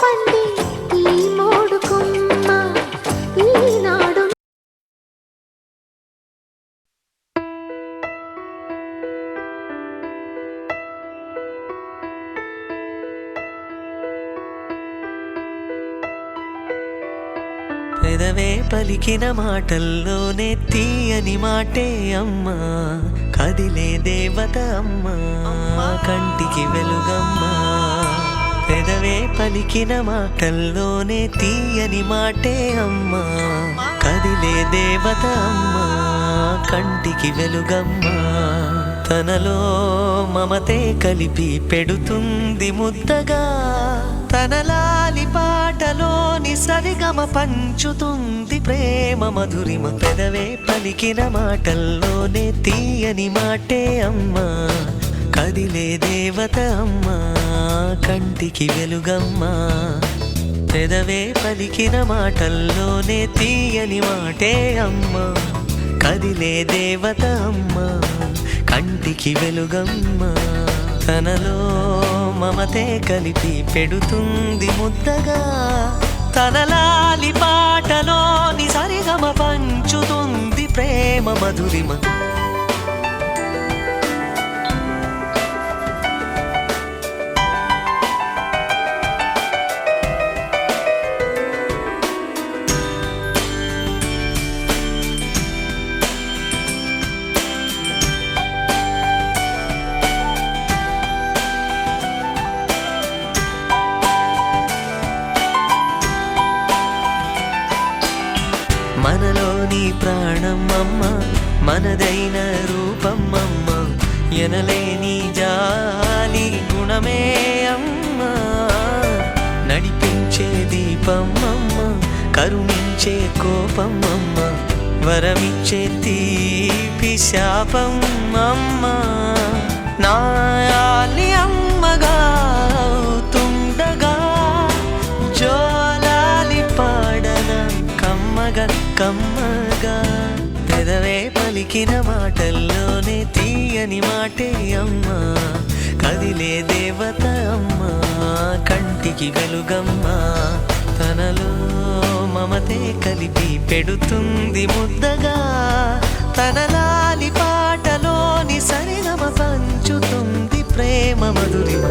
పండి ఈ మోడు కొమ్మ ఈనాడు పెదవే పలికిన మాటల్లోనే తీయని మాటే అమ్మా, కదిలే దేవత అమ్మా, కంటికి వెలుగమ్మా. పెదవే పలికిన మాటల్లోనే తీయని మాటే అమ్మా, కదిలే దేవత అమ్మా, కంటికి వెలుగమ్మా. తనలో మమతే కలిపి పెడుతుంది ముద్దగా, తన లాలి పాటలోని సరిగమ పంచుతుంది ప్రేమ మధురిమ. పెదవే పలికిన మాటల్లోనే తీయని మాటే అమ్మా, కదిలే దేవత అమ్మా, కంటికి వెలుగమ్మా. పెదవే పలికిన మాటల్లోనే తీయని మాటే అమ్మా, కదిలే దేవత అమ్మా, కంటికి వెలుగమ్మా. తనలో మమతే కలిపి పెడుతుంది ముద్దగా, తన లాలి పాటలోని సరిగమ పంచుతుంది ప్రేమ మధురిమ. మనలోని ప్రాణం అమ్మ, మనదైన రూపం అమ్మ, ఎనలేని జాలి గుణమే అమ్మ. నడిపించే దీపం అమ్మ, కరుణించే కోపం అమ్మ, వరమిచ్చే తీపి శాపం అమ్మ. నాయాలి అమ్మగా అవుతుండగా జోలాలి పాడన కమ్మగా కమ్మగా. పెదవే పలికిన మాటల్లోనే తీయని మాటే అమ్మా, కదిలే దేవత అమ్మా, కంటికి వెలుగమ్మా. తనలో మమతే కలిపి పెడుతుంది ముద్దగా, తన లాలి పాటలోని సరిగమ పంచుతుంది ప్రేమ మధురిమ.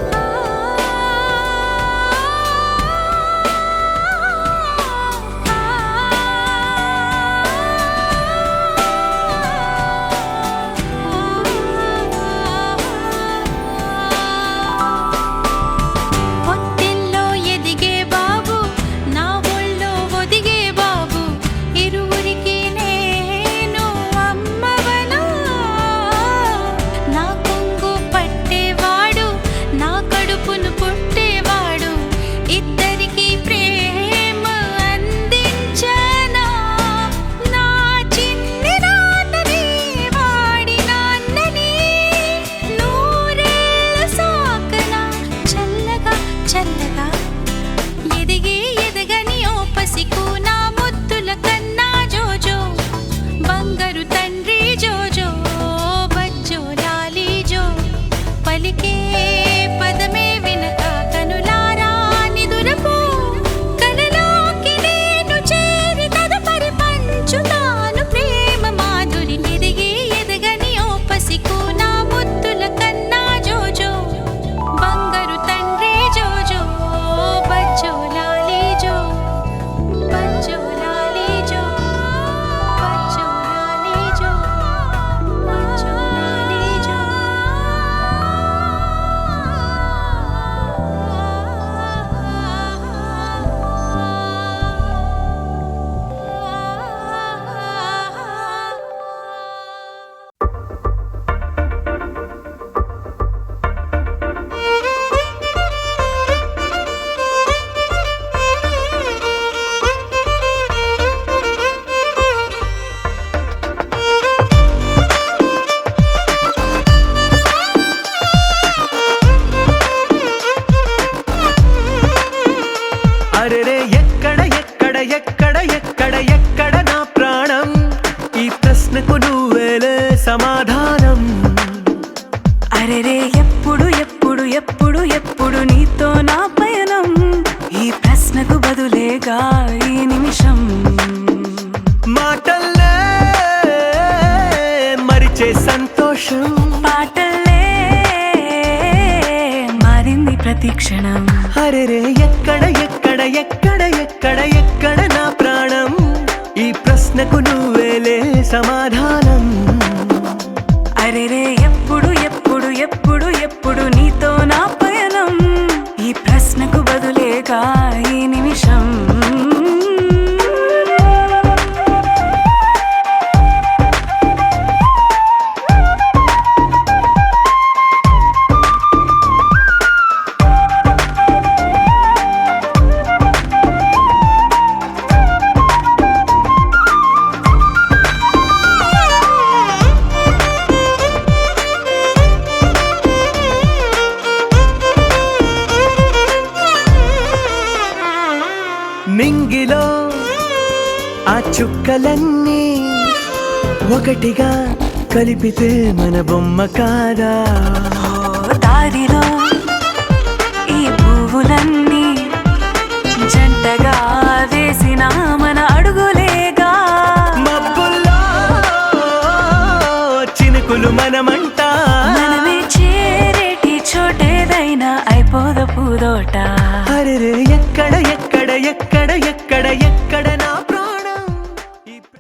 బదులేగా ఈ నిమిషం. మాటల్లే మరిచే సంతోషం, పాటల్లే మారింది ప్రతి క్షణం. అరెరే ఎక్కడ ఎక్కడ ఎక్కడ ఎక్కడ ఎక్కడ నా ప్రాణం, ఈ ప్రశ్నకు నువ్వేలే సమాధానం. అరెరే ఎప్పుడు ఎప్పుడు ఎప్పుడు ఎప్పుడు నీతో నా పయనం, ఈ ప్రశ్నకు బదులేగా ఈ నిమిషం. నింగిలో ఆ చుక్కలన్నీ ఒకటిగా కలిపితే మన బొమ్మ కాదా. దారిలో ఈ పువ్వులన్నీ జంటగా